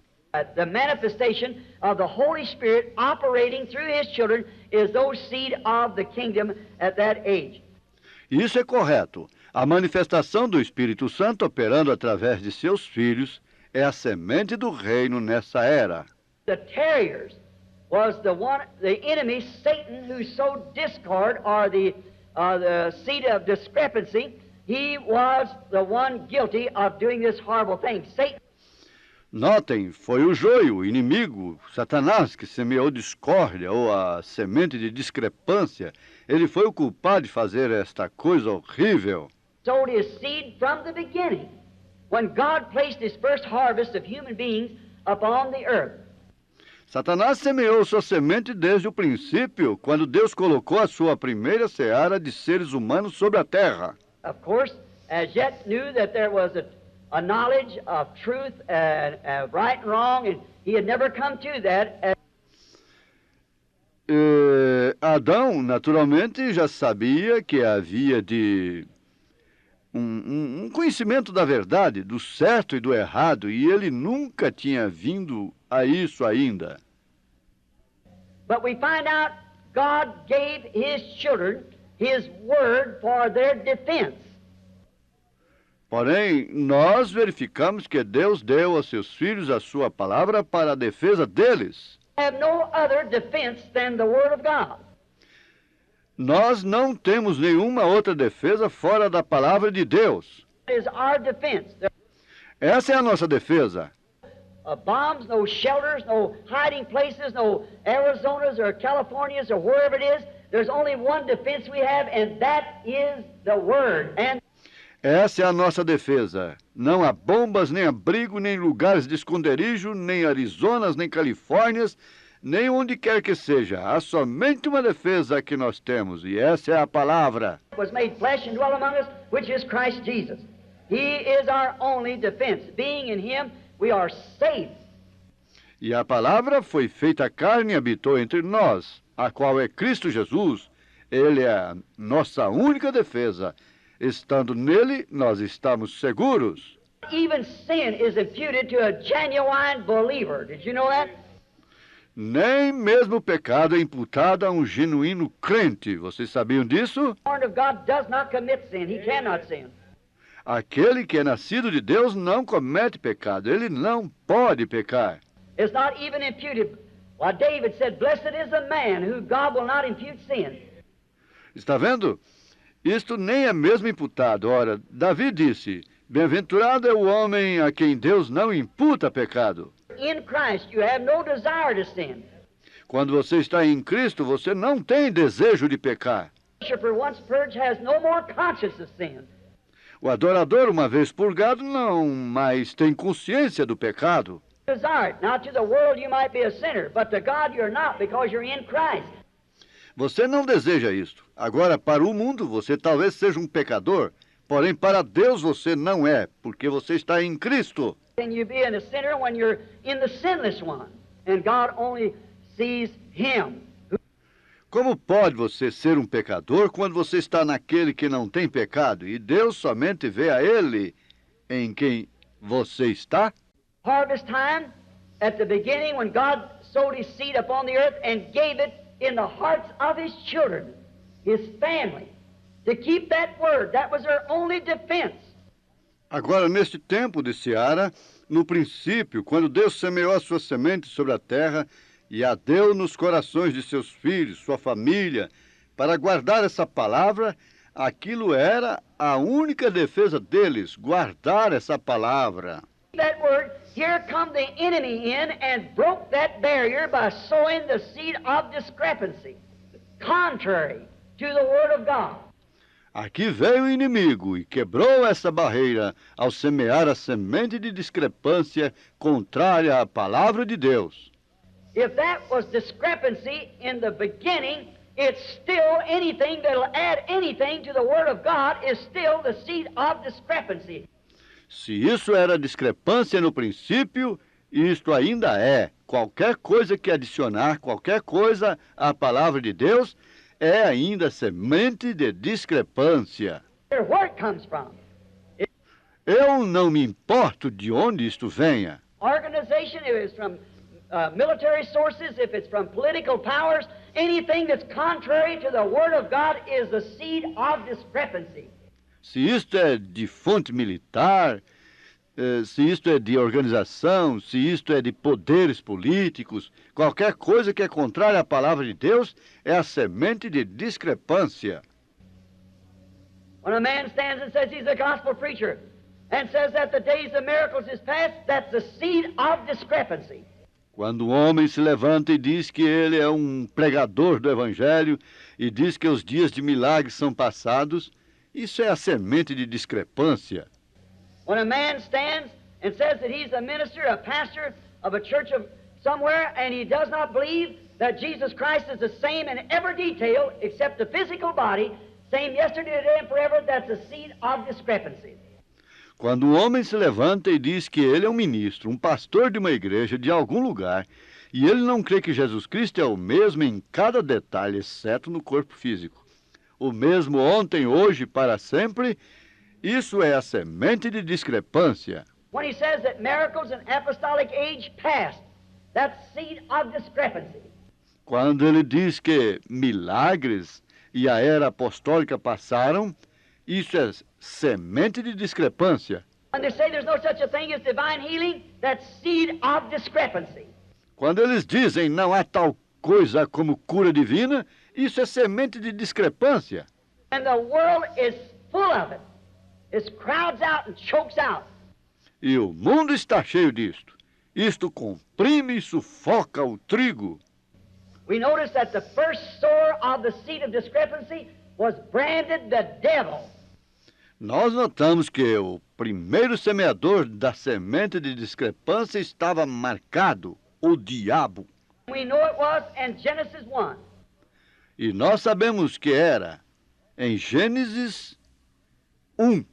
The manifestation of the Holy Spirit operating through His children is those seed of the kingdom at that age. Isso é correto. A manifestação do Espírito Santo operando através de seus filhos é a semente do reino nessa era. The terriers was the enemy, Satan, who sowed discord, or the seed of discrepancy. He was the one guilty of doing this horrible thing. Satan. Notem, foi o joio, o inimigo, Satanás, que semeou discórdia, ou a semente de discrepância. Ele foi o culpado de fazer esta coisa horrível. Sowed his seed from the beginning. when God placed his first harvest of human beings upon the earth. Satanás semeou sua semente desde o princípio, quando Deus colocou a sua primeira seara de seres humanos sobre a terra. Of course, as yet knew that there was a knowledge of truth and right and wrong, and he had never come to that. Adão, naturalmente, já sabia que havia um conhecimento da verdade, do certo e do errado, e ele nunca tinha vindo a isso ainda. But we find out God gave his children his word for their defense. Porém, nós verificamos que Deus deu aos seus filhos a sua palavra para a defesa deles. Have no other defense than the word of God. Nós não temos nenhuma outra defesa fora da palavra de Deus. It is our defense. There Essa é a nossa defesa. are bombs, no shelters, no hiding places, no Arizonas or Californias or wherever it is. There's only one defense we have, and that is the word. And Essa é a nossa defesa. Não há bombas, nem abrigo, nem lugares de esconderijo, nem Arizonas, nem Califórnias, nem onde quer que seja. Há somente uma defesa que nós temos, e essa é a palavra. was made flesh and dwell among us, which is Christ Jesus. He is our only defense. Being in him, we are safe. E a palavra foi feita carne e habitou entre nós, a qual é Cristo Jesus. Ele é a nossa única defesa. Estando nele, nós estamos seguros. Even sin is imputed to a genuine believer. Did you know that? Nem mesmo o pecado é imputado a um genuíno crente. Vocês sabiam disso? Born of God does not commit sin. He cannot sin. Aquele que é nascido de Deus não comete pecado. Ele não pode pecar. It's not even imputed. Well, David said, "Blessed is the man who God will not impute sin." Está vendo? Isto nem é mesmo imputado. Ora, Davi disse, bem-aventurado é o homem a quem Deus não imputa pecado. In Christ, you have no desire to sin. Quando você está em Cristo, você não tem desejo de pecar. The worshiper once purged has no more conscience of sin. O adorador, uma vez purgado, não mais tem consciência do pecado. Desire it. Now, to the world, you might be a sinner, but to God, you're not because you're in Christ. Você não deseja isto. Agora, para o mundo, você talvez seja um pecador, porém, para Deus você não é, porque você está em Cristo. Can you be a sinner when you're in the sinless one? And God only sees him. Como pode você ser um pecador quando você está naquele que não tem pecado, e Deus somente vê a ele em quem você está? Harvest time, at the beginning, when God sowed his seed upon the earth and gave it in the hearts of his children, his family, to keep that word. That was their only defense. Agora, neste tempo de seara, no princípio, quando Deus semeou a sua semente sobre a terra e a deu nos corações de seus filhos, sua família, para guardar essa palavra, aquilo era a única defesa deles, guardar essa palavra. That word, here come the enemy in and broke that barrier by sowing the seed of discrepancy, contrary to the word of God. Aqui veio o inimigo e quebrou essa barreira ao semear a semente de discrepância contrária à palavra de Deus. If that was discrepancy in the beginning, it's still anything that'll add anything to the word of God is still the seed of discrepancy. Se isso era discrepância no princípio, isto ainda é. Qualquer coisa que adicionar, qualquer coisa à palavra de Deus, é ainda semente de discrepância. Where it comes from. Eu não me importo de onde isto venha. Organization, if it's from military sources, if it's from political powers, anything that's contrary to the word of God is the seed of discrepancy. Se isto é de fonte militar, se isto é de organização, se isto é de poderes políticos, qualquer coisa que é contrária à palavra de Deus é a semente de discrepância. When a man stands and says he's a gospel preacher and says that the days of miracles is past, that's the seed of discrepancy. Quando um homem se levanta e diz que ele é um pregador do Evangelho e diz que os dias de milagres são passados, isso é a semente de discrepância. When a man stands and says that he's a minister, a pastor of a church of somewhere, and he does not believe that Jesus Christ is the same in every detail except the physical body, same yesterday, today, and forever, that's a seed of discrepancy. Quando um homem se levanta e diz que ele é um ministro, um pastor de uma igreja de algum lugar, e ele não crê que Jesus Cristo é o mesmo em cada detalhe, exceto no corpo físico, o mesmo ontem, hoje, para sempre, isso é a semente de discrepância. When he says that miracles in apostolic age past, that's seed of discrepancy. Quando ele diz que milagres e a era apostólica passaram, isso é semente de discrepância. When they say there's no such a thing as divine healing, that's seed of discrepancy. Quando eles dizem não há tal coisa como cura divina, isso é semente de discrepância. And the world is full of it. It crowds out and chokes out. E o mundo está cheio disto. Isto comprime e sufoca o trigo. We notice that the first sower of the seed of discrepancy was branded the devil. Nós notamos que o primeiro semeador da semente de discrepância estava marcado, o diabo. We know it was in Genesis 1. E nós sabemos que era em Gênesis 1.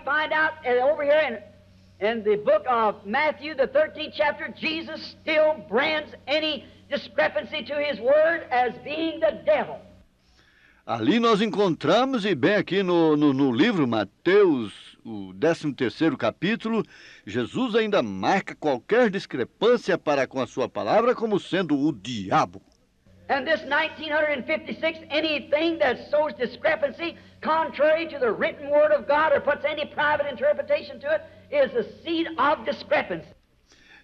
Find out over here in the book of Matthew, the 13th chapter, Jesus still brands any discrepancy to his word as being the devil. Ali nós encontramos, e bem aqui no livro Mateus, o 13º capítulo, Jesus ainda marca qualquer discrepância para com a sua palavra como sendo o diabo. And this 1956, anything that sows discrepancy contrary to the written word of God or puts any private interpretation to it is a seed of discrepancy.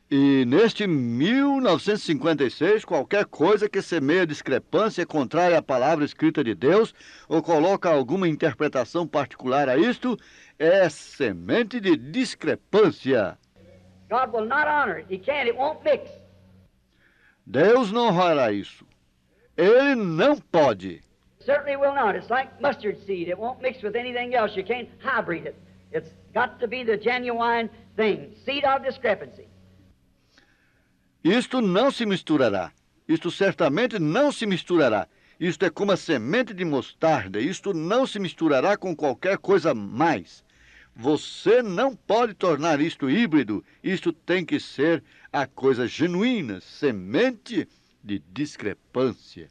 E neste 1956, qualquer coisa que semeia discrepância contrária à palavra escrita de Deus ou coloca alguma interpretação particular a isto, é semente de discrepância. God will not honor it. He can't. It won't mix. Deus não honrará isso. Ele não pode. Certainly will not. It's like mustard seed. It won't mix with anything else. You can't hybrid it. It's got to be the genuine thing. Seed of discrepancy. Isto não se misturará. Isto certamente não se misturará. Isto é como a semente de mostarda. Isto não se misturará com qualquer coisa mais. Você não pode tornar isto híbrido. Isto tem que ser a coisa genuína, semente de discrepância.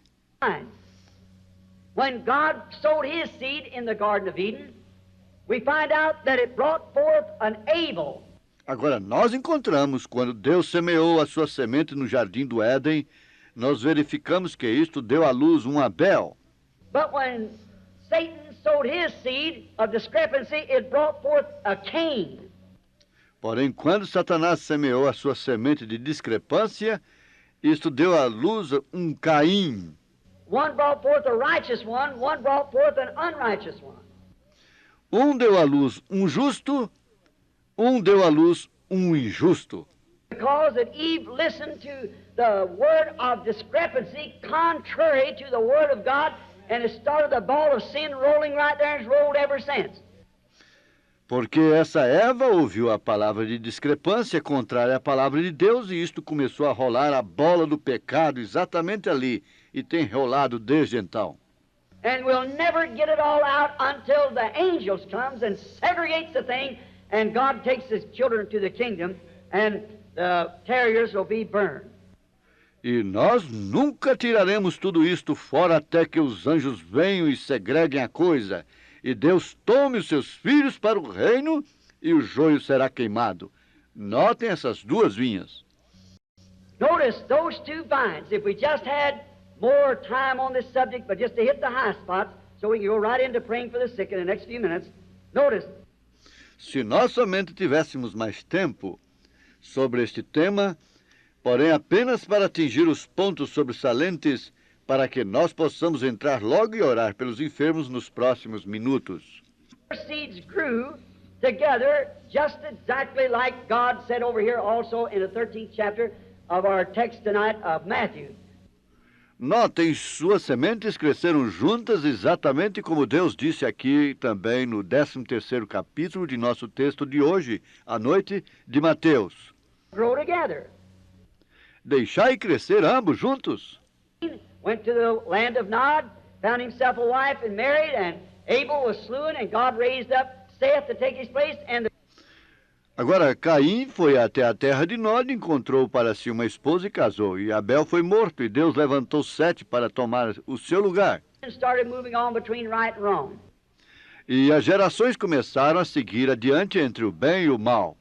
When God sowed his seed in the Garden of Eden, we find out that it brought forth an Abel. Agora, nós encontramos, quando Deus semeou a sua semente no Jardim do Éden, nós verificamos que isto deu à luz um Abel. But when Satan sowed his seed of discrepancy, it brought forth a Cain. Porém, quando Satanás semeou a sua semente de discrepância, isto deu à luz um Caim. One brought forth a righteous one brought forth an unrighteous one. Um deu à luz um justo, um deu à luz um injusto. Because that Eve listened to the word of discrepancy contrary to the word of God, and it started the ball of sin rolling right there and it's rolled ever since. Porque essa Eva ouviu a palavra de discrepância contrária à palavra de Deus, e isto começou a rolar a bola do pecado exatamente ali, e tem rolado desde então. And we'll never get it all out until the angels comes and segregates the thing, and God takes his children to the kingdom, and the terriers will be burned. E nós nunca tiraremos tudo isto fora até que os anjos venham e segreguem a coisa, e Deus tome os seus filhos para o reino, e o joio será queimado. Notem essas duas vinhas. Notice those two vines. If we just had more time on this subject, but just to hit the high spots, so we can go right into praying for the sick in the next few minutes. Notice. Se nós somente tivéssemos mais tempo sobre este tema, porém apenas para atingir os pontos sobressalentes, para que nós possamos entrar logo e orar pelos enfermos nos próximos minutos. Seeds grew together just exactly like God said over here also in the 13th chapter of our text tonight of Matthew. Notem, suas sementes cresceram juntas exatamente como Deus disse aqui também no 13º capítulo de nosso texto de hoje, à noite, de Mateus. Grow together. Deixai crescer ambos juntos. Went to the land of Nod, found himself a wife and married, and Abel was slain, and God raised up Seth to take his place, and the Agora, Caim foi até a terra de Nod, encontrou para si uma esposa e casou. E Abel foi morto, e Deus levantou Sete para tomar o seu lugar. started moving on between right and wrong. E as gerações começaram a seguir adiante entre o bem e o mal.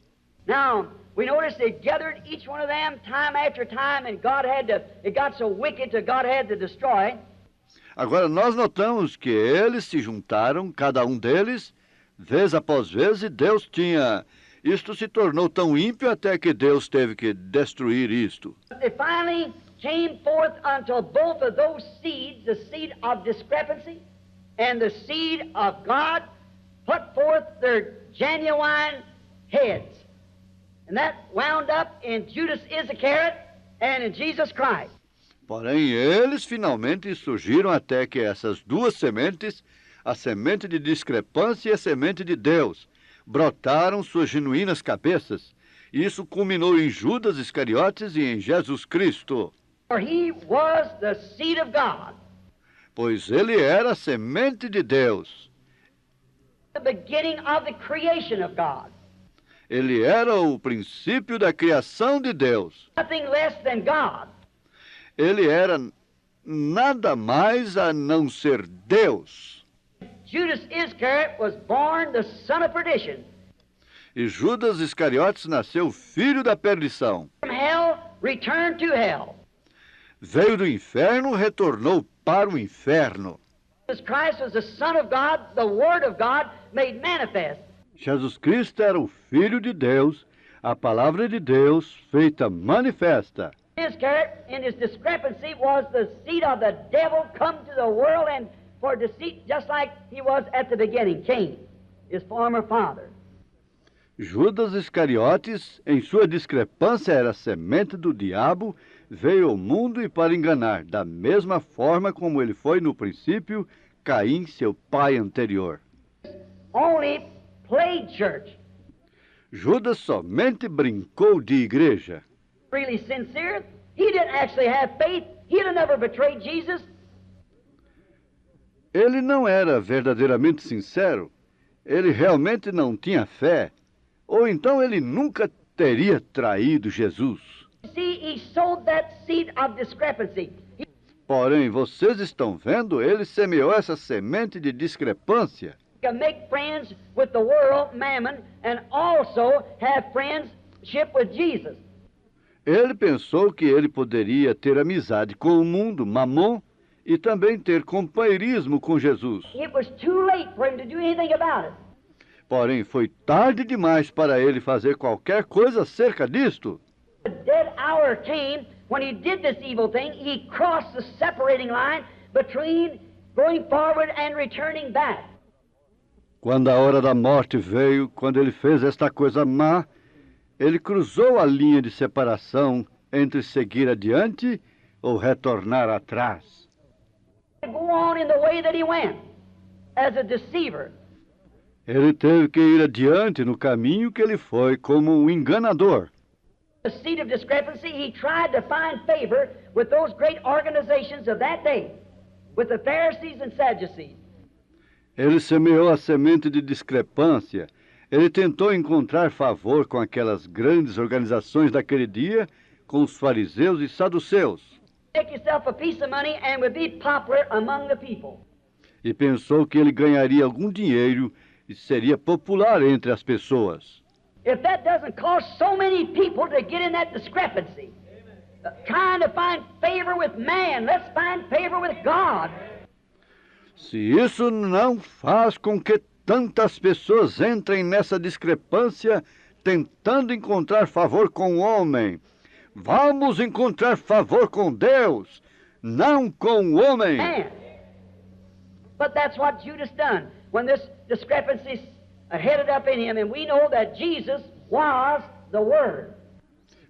Now, we notice they gathered each one of them time after time, and God had to, it got so wicked that God had to destroy. Agora, nós notamos que eles se juntaram, cada um deles, vez após vez, e Deus tinha... Isto se tornou tão ímpio até que Deus teve que destruir isto. They finally came forth until both of those seeds, the seed of discrepancy and the seed of God, put forth their genuine heads. And that wound up in Judas Iscariot and in Jesus Christ. Porém, eles finalmente surgiram até que essas duas sementes, a semente de discrepância e a semente de Deus, brotaram suas genuínas cabeças. Isso culminou em Judas Iscariotes e em Jesus Cristo. For he was the seed of God, Pois ele era a semente de Deus. the beginning of the creation of God. Ele era o princípio da criação de Deus. Nothing less than God. Ele era nada mais a não ser Deus. Judas Iscariot was born the son of perdition. E Judas Iscariotes nasceu filho da perdição. From hell, returned to hell. Veio do inferno, retornou para o inferno. Jesus Christ was the Son of God, the Word of God made manifest. Jesus Cristo era o Filho de Deus, a palavra de Deus feita manifesta. Iscariot, in his discrepancy, was the seed of the devil come to the world and for deceit, just like he was at the beginning, Cain, his former father. Judas Iscariotes, em sua discrepância, era semente do diabo, veio ao mundo e para enganar, da mesma forma como ele foi no princípio, Caim, seu pai anterior. Only played church. Judas somente brincou de igreja. Really sincere. He didn't actually have faith. He'd have never betrayed Jesus. Ele não era verdadeiramente sincero. Ele realmente não tinha fé. Ou então ele nunca teria traído Jesus. See, he sowed that seed of discrepancy. Porém, vocês estão vendo, ele semeou essa semente de discrepância. He can make friends with the world, mammon, and also have friendship with Jesus. Ele pensou que ele poderia ter amizade com o mundo, Mamon, e também ter companheirismo com Jesus. It was too late for him to do anything about it. Porém, foi tarde demais para ele fazer qualquer coisa acerca disto. The dead hour came when he did this evil thing. He crossed the separating line between going forward and returning back. Quando a hora da morte veio, quando ele fez esta coisa má, ele cruzou a linha de separação entre seguir adiante ou retornar atrás. Go on in the way that he went as a deceiver. Ele teve que ir adiante no caminho que ele foi como um enganador. The seed of discrepancy, he tried to find favor with those great organizations of that day, with the Pharisees and Sadducees. Ele semeou a semente de discrepância. Ele tentou encontrar favor com aquelas grandes organizações daquele dia, com os fariseus e saduceus. Make yourself a piece of money and would be popular among the people. E pensou que ele ganharia algum dinheiro e seria popular entre as pessoas. If that doesn't cause so many people to get in that discrepancy, trying to find favor with man, let's find favor with God. Se isso não faz com que tantas pessoas entrem nessa discrepância, tentando encontrar favor com o homem, vamos encontrar favor com Deus, não com o homem. Man. But that's what Judas done when this discrepancy headed up in him, and we know that Jesus was the Word.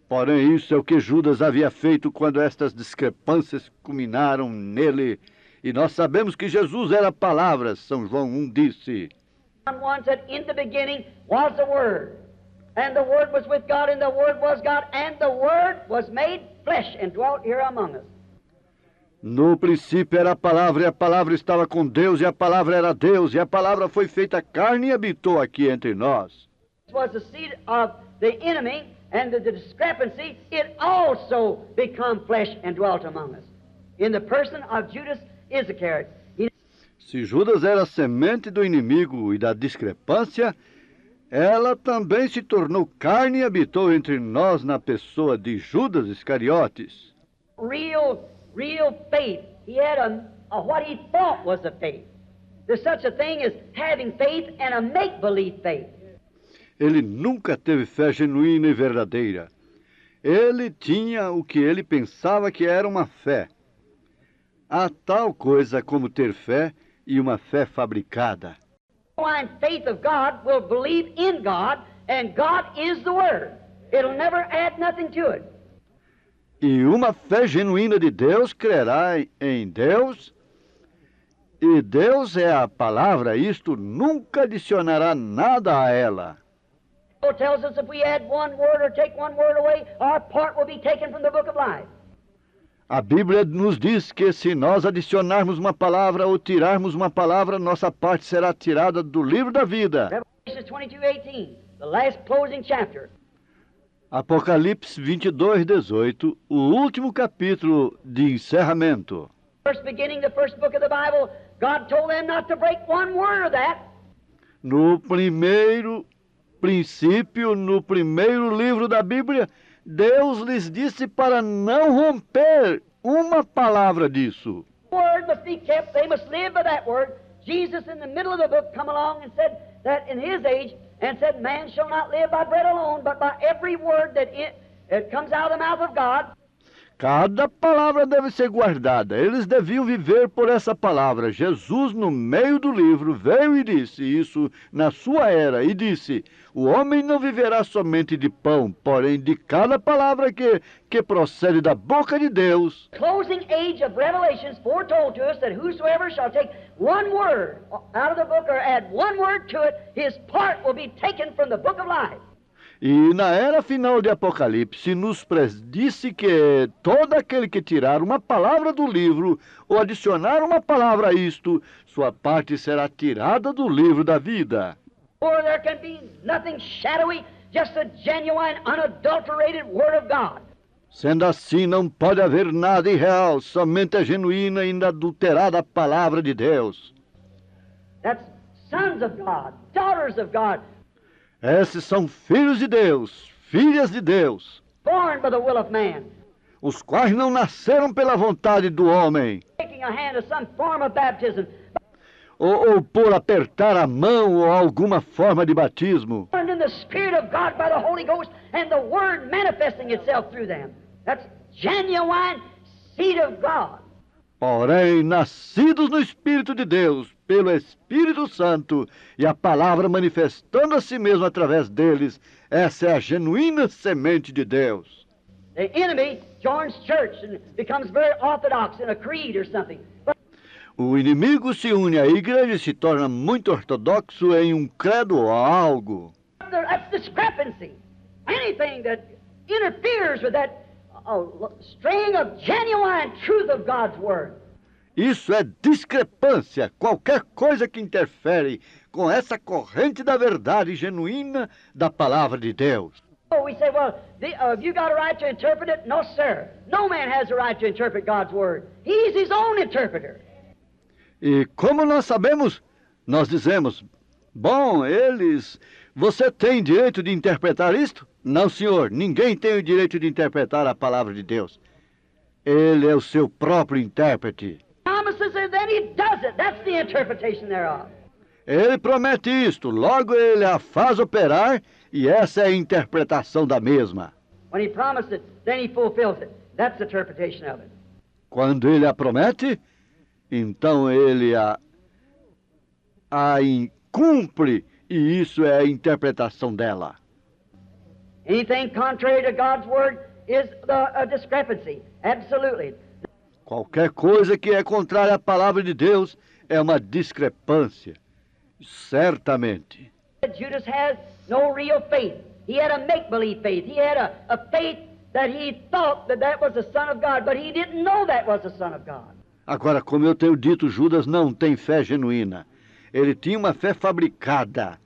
Porém, isso é o que Judas havia feito quando estas discrepâncias culminaram nele. E nós sabemos que Jesus era a palavra. São João 1 disse: John 1 said, in the beginning was the Word, and the Word was with God, and the Word was God, and the Word was made flesh and dwelt here among us. No princípio era a palavra, e a palavra estava com Deus, e a palavra era Deus, e a palavra foi feita carne e habitou aqui entre nós. This was the seed of the enemy, and the discrepancy, it also become flesh and dwelt among us. In the person of Judas Iscariot. Se Judas era a semente do inimigo e da discrepância, ela também se tornou carne e habitou entre nós na pessoa de Judas Iscariotes. Real faith. He had what he thought was a faith. There's such a thing as having faith and a make-believe faith. Ele nunca teve fé genuína e verdadeira. Ele tinha o que ele pensava que era uma fé. Há tal coisa como ter fé e uma fé fabricada. Genuine faith of God will believe in God, and God is the Word. It'll never add nothing to it. E uma fé genuína de Deus crerá em Deus, e Deus é a palavra, isto nunca adicionará nada a ela. The Bible tells us if we add one word or take one word away, our part will be taken from the book of life. A Bíblia nos diz que se nós adicionarmos uma palavra ou tirarmos uma palavra, nossa parte será tirada do livro da vida. Revelation 22:18, the last closing chapter. Apocalipse 22:18, o último capítulo de encerramento. First beginning, the first book of the Bible, God told them not to break one word of that. No primeiro princípio, no primeiro livro da Bíblia, Deus lhes disse para não romper uma palavra disso. The word must be kept. They must live by that word. Jesus, in the middle of the book, come along and said that in his age, and said, man shall not live by bread alone, but by every word that comes out of the mouth of God. Cada palavra deve ser guardada. Eles deviam viver por essa palavra. Jesus, no meio do livro, veio e disse isso na sua era, e disse: o homem não viverá somente de pão, porém de cada palavra que procede da boca de Deus. Closing age of Revelations foretold to us that whosoever shall take one word out of the book or add one word to it, his part will be taken from the book of life. E na era final de Apocalipse nos predisse que todo aquele que tirar uma palavra do livro ou adicionar uma palavra a isto, sua parte será tirada do livro da vida. For there can be nothing shadowy, just a genuine, unadulterated Word of God. Sendo assim, não pode haver nada irreal, somente a genuína e inadulterada palavra de Deus. That's sons of God, daughters of God, Esses são filhos de Deus, filhas de Deus, born by the will of man, os quais não nasceram pela vontade do homem, taking a hand of some form of baptism, ou por apertar a mão ou alguma forma de batismo, born in the Spirit of God by the Holy Ghost, and the Word manifesting itself through them. That's genuine seed of God. porém nascidos no Espírito de Deus, pelo Espírito Santo, e a palavra manifestando a si mesmo através deles, essa é a genuína semente de Deus. The enemy joins church and becomes very orthodox in a creed or something. But O inimigo se une à igreja e se torna muito ortodoxo em um credo ou algo. that's discrepancy. Anything that interferes with that string of genuine truth of God's Word. Isso é discrepância, qualquer coisa que interfere com essa corrente da verdade genuína da palavra de Deus. Oh, we say, well, have you got a right to interpret it? No, sir. No man has a right to interpret God's Word. He's his own interpreter. E como nós sabemos, nós dizemos, bom, você tem direito de interpretar isto? Não, senhor, ninguém tem o direito de interpretar a palavra de Deus. Ele é o seu próprio intérprete. Promises and then he does it. That's the interpretation thereof. Ele promete isto, logo ele a faz operar, e essa é a interpretação da mesma. When he promised it, then he fulfills it. That's the interpretation of it. Quando ele a promete, então ele a cumpre, e isso é a interpretação dela. Anything contrary to God's Word is a discrepancy. Absolutely. Qualquer coisa que é contrária à palavra de Deus é uma discrepância. Certamente. Judas has no real faith. He had a make-believe faith. He had a faith that he thought that was the Son of God, but he didn't know that was the Son of God. Agora, como eu tenho dito, Judas não tem fé genuína. Ele tinha uma fé fabricada.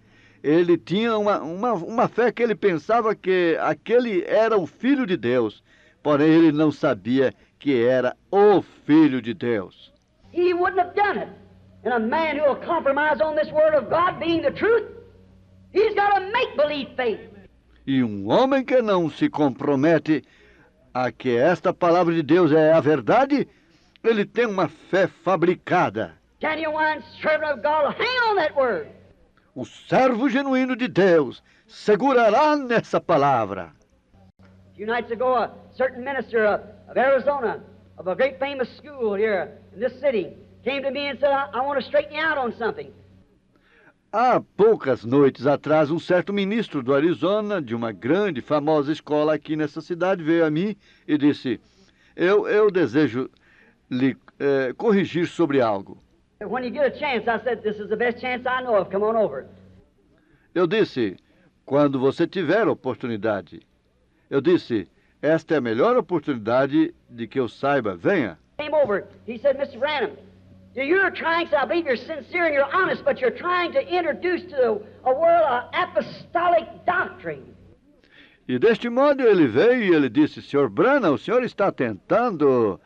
Ele tinha uma fé que ele pensava que aquele era o Filho de Deus. Porém, ele não sabia que era o Filho de Deus. He wouldn't have done it. And a man who will compromise on this Word of God being the truth, he's got a make-believe faith. E homem que não se compromete a que esta palavra de Deus é a verdade, ele tem uma fé fabricada. Genuine servant of God will hang on that Word. O servo genuíno de Deus segurará nessa palavra. A few nights ago, a certain minister of Arizona, of a great famous school here in this city, came to me and said, I want to straighten you out on something. Há poucas noites atrás, um certo ministro do Arizona, de uma grande, famosa escola aqui nessa cidade, veio a mim e disse, eu desejo lhe corrigir sobre algo. When you get a chance, I said, this is the best chance I know of. Come on over. Eu disse, quando você tiver oportunidade. Eu disse, esta é a melhor oportunidade de que eu saiba. Venha. Came over. He said, Mr. Branham, you're trying, so I believe you're sincere and you're honest, but you're trying to introduce to a world an apostolic doctrine. E deste modo ele veio e ele disse, Sr. Branham, o senhor está tentando...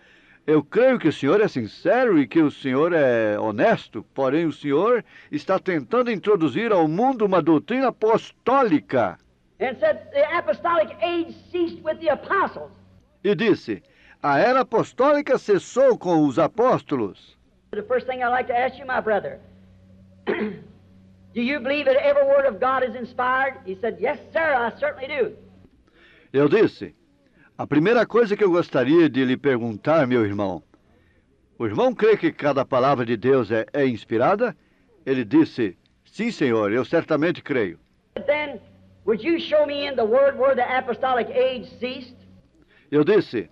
Eu creio que o senhor é sincero e que o senhor é honesto, porém o senhor está tentando introduzir ao mundo uma doutrina apostólica. And said the apostolic age ceased with the apostles. E disse, a era apostólica cessou com os apóstolos. The first thing I'd like to ask you, my brother, do you believe that every word of God is inspired? He said, yes, sir, I certainly do. Eu disse, a primeira coisa que eu gostaria de lhe perguntar, meu irmão, o irmão crê que cada palavra de Deus é inspirada? Ele disse, sim, senhor, eu certamente creio. But then, would you show me in the word where the apostolic age ceased? Eu disse,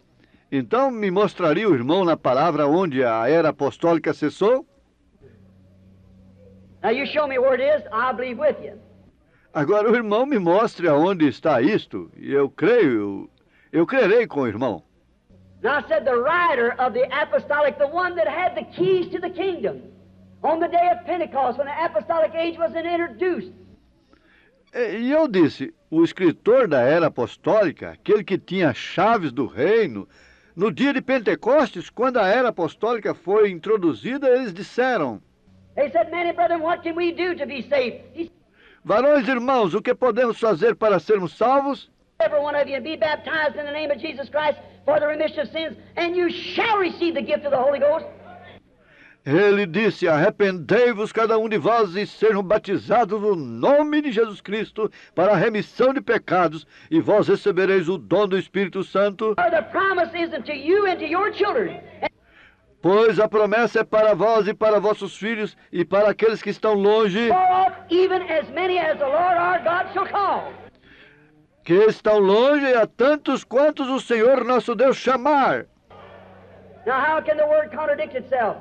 então me mostraria o irmão na palavra onde a era apostólica cessou? Now you show me where it is, I'll believe with you. Agora o irmão me mostre aonde está isto, e eu crerei com o irmão. Now I said the writer of the apostolic, the one that had the keys to the kingdom, on the day of Pentecost, when the apostolic age was introduced. E eu disse, o escritor da era apostólica, aquele que tinha chaves do reino, no dia de Pentecostes, quando a era apostólica foi introduzida, eles disseram, They said, man and brethren, what can we do to be saved? varões e irmãos, o que podemos fazer para sermos salvos? Every one of you be baptized in the name of Jesus Christ for the remission of sins, and you shall receive the gift of the Holy Ghost. Ele disse, arrependei-vos cada um de vós e sejam batizados no nome de Jesus Cristo para a remissão de pecados, e vós recebereis o dom do Espírito Santo. For the promise is unto you and to your children. Pois a promessa é para vós e para vossos filhos e para aqueles que estão longe, For off, even as many as the Lord our God shall call. que estão longe e a tantos quantos o Senhor nosso Deus chamar. Now how can the word contradict itself?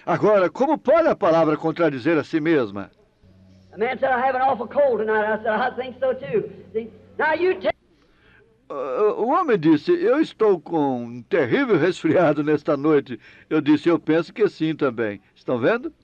Agora, como pode a palavra contradizer a si mesma? A man said, I have an awful cold tonight. I said, I think so too. See? Now you tell O homem disse, eu estou com um terrível resfriado nesta noite. Eu disse, eu penso que sim também. Estão vendo?